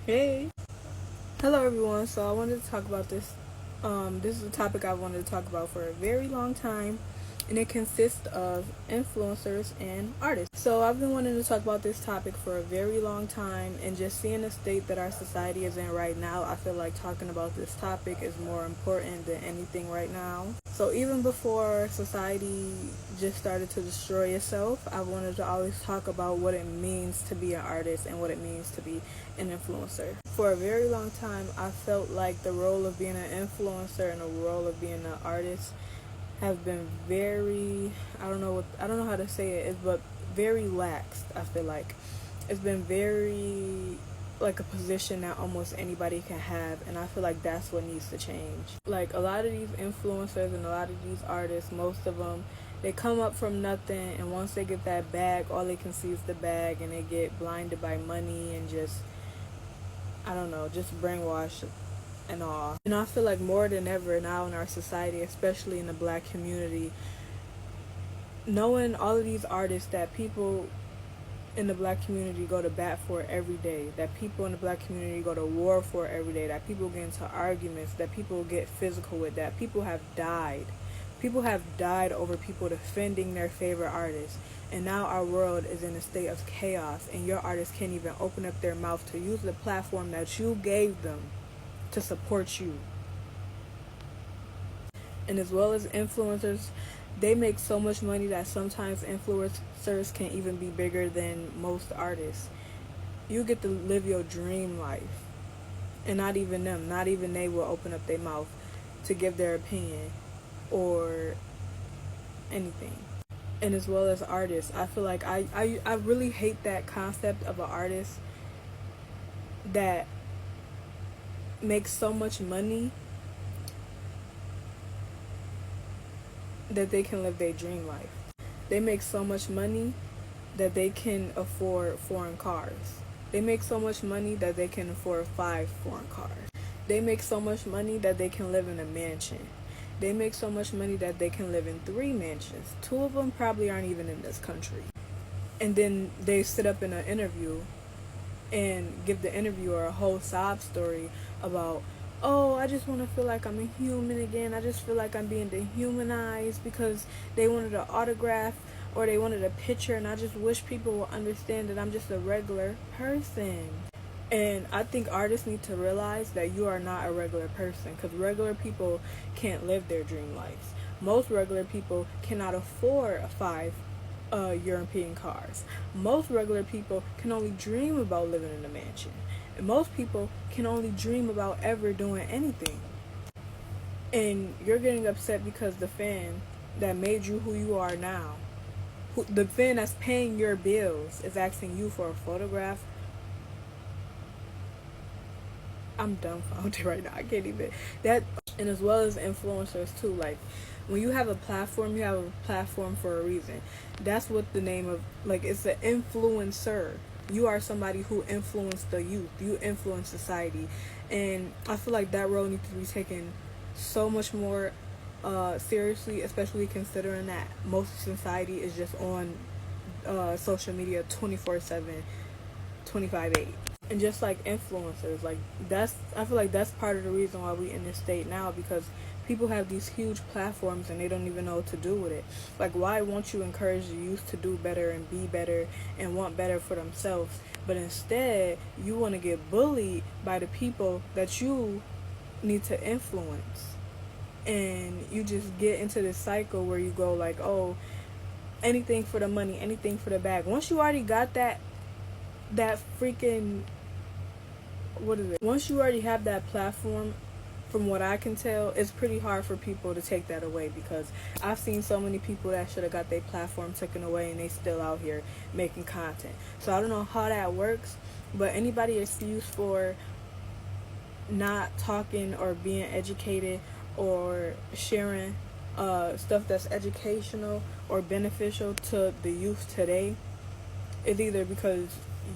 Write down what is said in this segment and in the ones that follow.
Hey. Hello everyone. So I wanted to talk about this. This is a topic I wanted to talk about for a very long time, and it consists of influencers and artists. So I've been wanting to talk about this topic for a very long time, and just seeing the state that our society is in right now, I feel like talking about this topic is more important than anything right now. So even before society just started to destroy itself, I wanted to always talk about what it means to be an artist and what it means to be an influencer. For a very long time, I felt like the role of being an influencer and the role of being an artist have been very, I don't know how to say it, but very laxed. I feel like it's been very like a position that almost anybody can have, and I feel like that's what needs to change. Like a lot of these influencers and a lot of these artists, most of them, they come up from nothing, and once they get that bag, all they can see is the bag, and they get blinded by money and just, I don't know, just brainwashed and all. And I feel like more than ever now in our society, especially in the black community, knowing all of these artists that people in the black community go to bat for every day, that people in the black community go to war for every day, that people get into arguments, that people get physical with, that people have died. People have died over people defending their favorite artists. And now our world is in a state of chaos, and your artists can't even open up their mouth to use the platform that you gave them to support you. And as well as influencers, they make so much money that sometimes influencers can even be bigger than most artists. You get to live your dream life, and not even them, not even they will open up their mouth to give their opinion or anything. And as well as artists, I feel like I really hate that concept of an artist that makes so much money that they can live their dream life. They make so much money that they can afford foreign cars. They make so much money that they can afford 5 foreign cars. They make so much money that they can live in a mansion. They make so much money that they can live in 3 mansions. 2 of them probably aren't even in this country. And then they sit up in an interview and give the interviewer a whole sob story about, oh, I just want to feel like I'm a human again. I just feel like I'm being dehumanized because they wanted an autograph or they wanted a picture, and I just wish people would understand that I'm just a regular person. And I think artists need to realize that you are not a regular person, because regular people can't live their dream lives. Most regular people cannot afford 5 European cars. Most regular people can only dream about living in a mansion. And most people can only dream about ever doing anything. And you're getting upset because the fan that made you who you are now, the fan that's paying your bills, is asking you for a photograph. I'm dumbfounded right now. I can't even. That, and as well as influencers too. Like, when you have a platform, you have a platform for a reason. That's what the name of, like, it's an influencer. You are somebody who influenced the youth. You influence society. And I feel like that role needs to be taken so much more seriously, especially considering that most of society is just on social media 24/7, 25/8. And just like influencers, like, that's, I feel like that's part of the reason why we in this state now, because people have these huge platforms and they don't even know what to do with it. Like, why won't you encourage the youth to do better and be better and want better for themselves, but instead you want to get bullied by the people that you need to influence? And you just get into this cycle where you go like, oh, anything for the money, anything for the bag. Once you already got that freaking, what is it? Once you already have that platform, from what I can tell, it's pretty hard for people to take that away, because I've seen so many people that should have got their platform taken away and they still out here making content. So I don't know how that works, but anybody excuse for not talking or being educated or sharing stuff that's educational or beneficial to the youth today is either because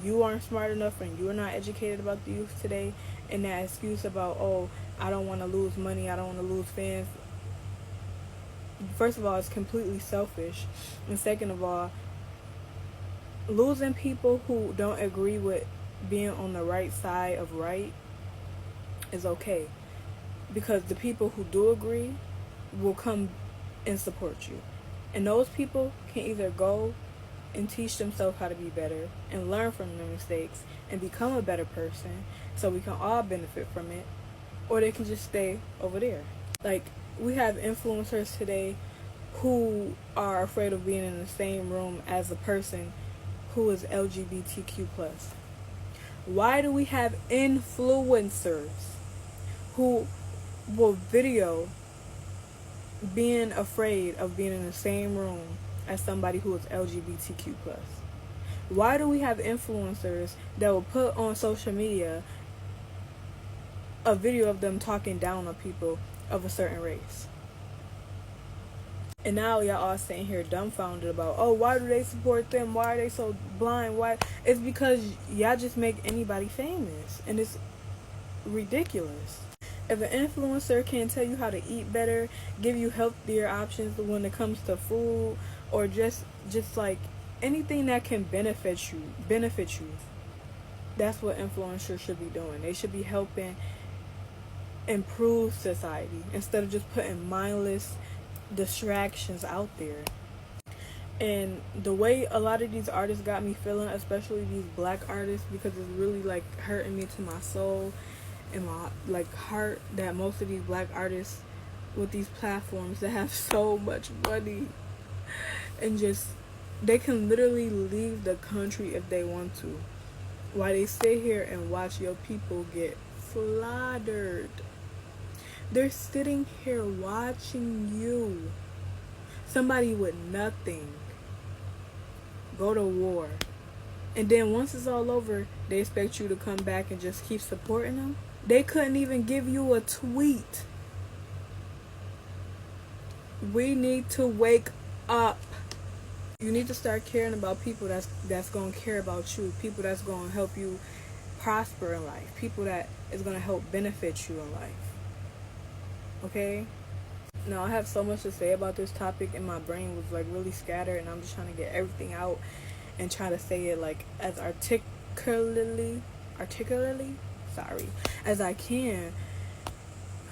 you aren't smart enough and you're not educated about the youth today, and that excuse about, oh, I don't want to lose money, I don't want to lose fans. First of all, it's completely selfish, and second of all, losing people who don't agree with being on the right side of right is okay, because the people who do agree will come and support you, and those people can either go and teach themselves how to be better and learn from their mistakes and become a better person so we can all benefit from it, or they can just stay over there. Like, we have influencers today who are afraid of being in the same room as a person who is LGBTQ plus. Why do we have influencers who will video being afraid of being in the same room as somebody who is LGBTQ plus? Why do we have influencers that will put on social media a video of them talking down on people of a certain race? And now y'all all sitting here dumbfounded about, oh, why do they support them? Why are they so blind? Why? It's because y'all just make anybody famous, and it's ridiculous. If an influencer can tell you how to eat better, give you healthier options when it comes to food, or just like anything that can benefit you, that's what influencers should be doing. They should be helping improve society instead of just putting mindless distractions out there. And the way a lot of these artists got me feeling, especially these black artists, because it's really like hurting me to my soul and my like heart, that most of these black artists with these platforms that have so much money and just, they can literally leave the country if they want to, while they sit here and watch your people get slaughtered. They're sitting here watching you, somebody with nothing, go to war. And then once it's all over, they expect you to come back and just keep supporting them. They couldn't even give you a tweet. We need to wake up. You need to start caring about people that's going to care about you, people that's going to help you prosper in life, people that is going to help benefit you in life. Okay? Now, I have so much to say about this topic, and my brain was like really scattered, and I'm just trying to get everything out and try to say it like as articulately as I can.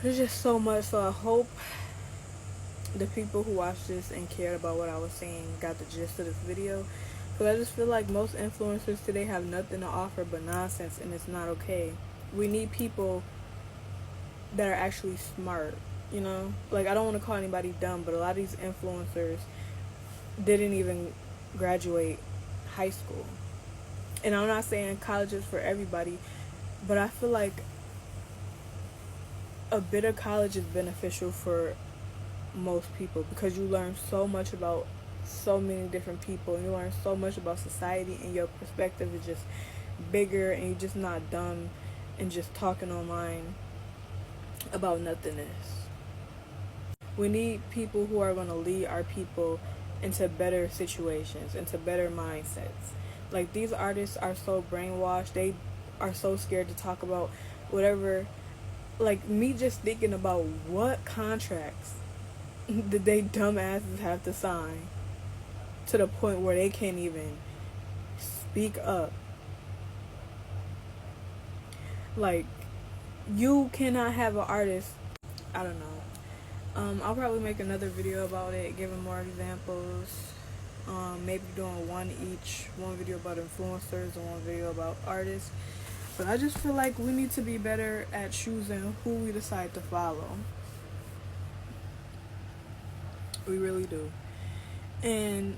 There's just so much, so I hope the people who watched this and cared about what I was saying got the gist of this video, because I just feel like most influencers today have nothing to offer but nonsense, and it's not okay. We need people that are actually smart, you know? Like, I don't want to call anybody dumb, but a lot of these influencers didn't even graduate high school. And I'm not saying college is for everybody, but I feel like a bit of college is beneficial for most people, because you learn so much about so many different people, and you learn so much about society, and your perspective is just bigger, and you're just not dumb and just talking online about nothingness. We need people who are going to lead our people into better situations, into better mindsets. Like, these artists are so brainwashed, they are so scared to talk about whatever. Like, me just thinking about what contracts did they dumbasses have to sign to the point where they can't even speak up. Like, you cannot have an artist, I don't know. I'll probably make another video about it, giving more examples. Maybe doing one video about influencers and one video about artists. But I just feel like we need to be better at choosing who we decide to follow. We really do. And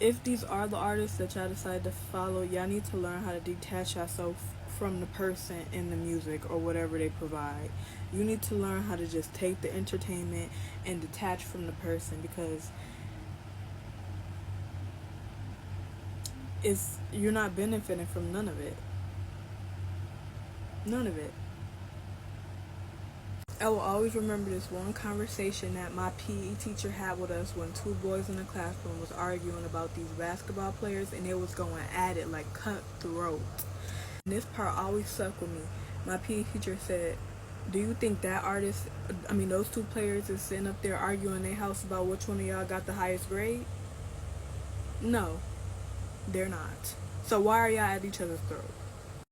if these are the artists that y'all decide to follow, y'all need to learn how to detach yourself from the person in the music or whatever they provide. You need to learn how to just take the entertainment and detach from the person, because you're not benefiting from none of it. None of it. I will always remember this one conversation that my PE teacher had with us when two boys in the classroom was arguing about these basketball players, and they was going at it like cutthroat. And this part always stuck with me. My PE teacher said, do you think those two players is sitting up there arguing in their house about which one of y'all got the highest grade? No, they're not. So why are y'all at each other's throats?